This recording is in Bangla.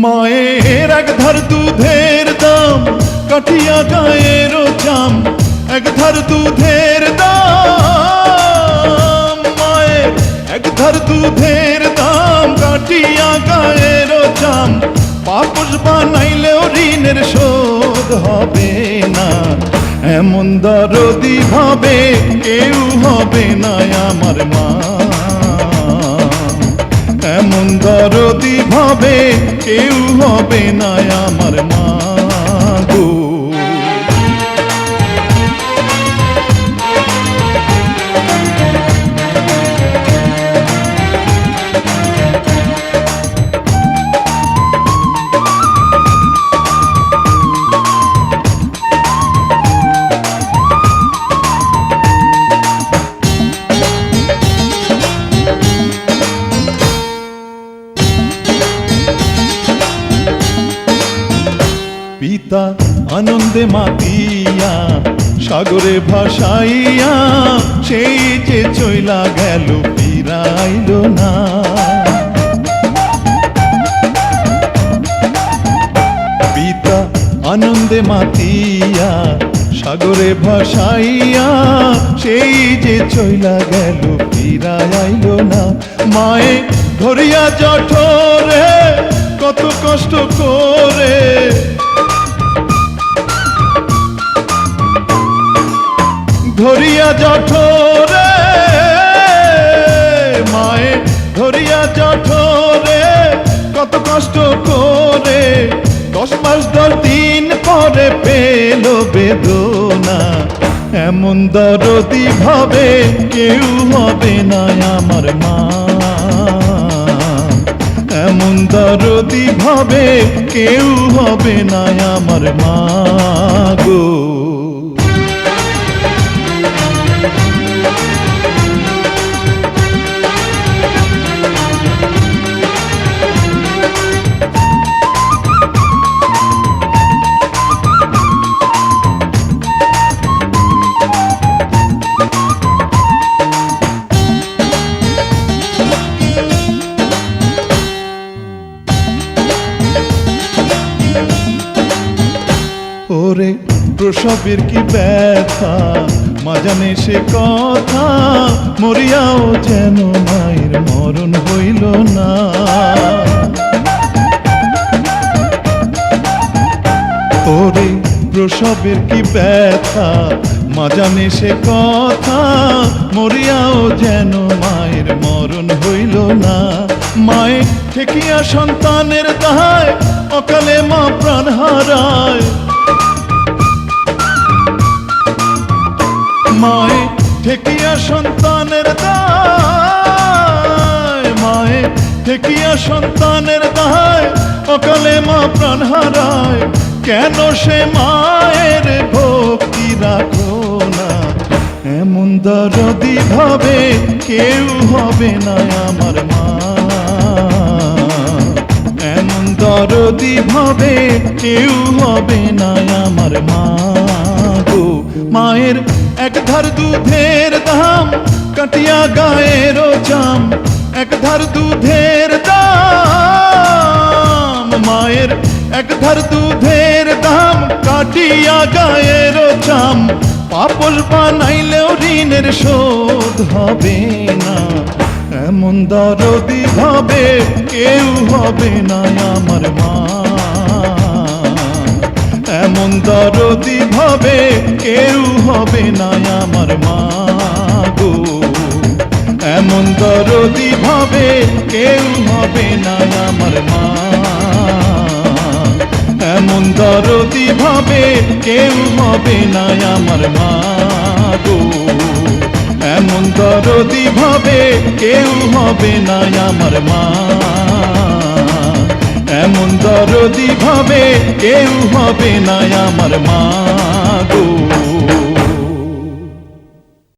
মায়ের এক ধার দুধের দাম কাঠিয়া গায়ের চাম, এক ধার দুধের দাম, মায়ের এক ধার দুধের দাম কাঠিয়া গায়ের চাম, পাপস বানাইলেও ঋণের শোধ হবে না। এমন দরদি ভাবে কেউ হবে না আমার মা, এমন দরদি ভাবে কেউ হবে না আমার মা গো। পিতা আনন্দে মাতিয়া সাগরে ভাসাইয়া, সেই যে চইলা গেল ফিরাইল না। পিতা আনন্দে মাতিয়া সাগরে ভাসাইয়া, সেই যে চইলা গেল ফিরাইল না। মায়ে ধরিয়া জঠরে কত কষ্ট করে, ধরিয়া জঠরে, মায়ে ধরিয়া জঠরে কত কষ্ট করে, 10 মাস 10 দিন পরে পেল বেদনা। এমন দরদি ভাবে কেউ হবে না আমার মা, এমন দরদি ভাবে কেউ হবে না আমার মা গো। ওরে প্রসবের কি ব্যথা মা জানে সে কথা, মরিয়াও যেন মায়ের মরণ হইল না। ওরে প্রসবের কি ব্যথা মা জানে সে কথা, মরিয়াও যেন মায়ের মরণ হইল না। মায়ে ঠেকিয়া সন্তানের দায় অকালে মা প্রাণ হারায়, মায়ে ঠেকিয়া সন্তানের দায়, মায়ে ঠেকিয়া সন্তানের দায় অকালে মা প্রাণ হারায়। কেন সে মায়ের ভক্তি রাখো না, এমন দরদি ভাবে কেউ হবে না আমার মা, এমন দরদি ভাবে কেউ হবে না আমার মা গো। মায়ের এক ধার দুধের দাম কাটিয়া গায়ের চাম, এক ধার দুধের দাম, মায়ের এক ধার দুধের দাম কাটিয়া গায়ের চাম, পাপস বানাইলেও ঋণের শোধ হবে না। এমন দরদি ভাবে কেউ হবে না আমার মা, এমন দরদি ভাবে কেউ হবে না আমার মা গো, এমন দরদি ভাবে কেউ হবে না আমার মা, এমন দরদি ভাবে কেউ হবে না আমার মা গো, এমন দরদি ভাবে কেউ হবে না আমার মা, এমন দরদি ভাবে কেউ হবে না আমার মা গো।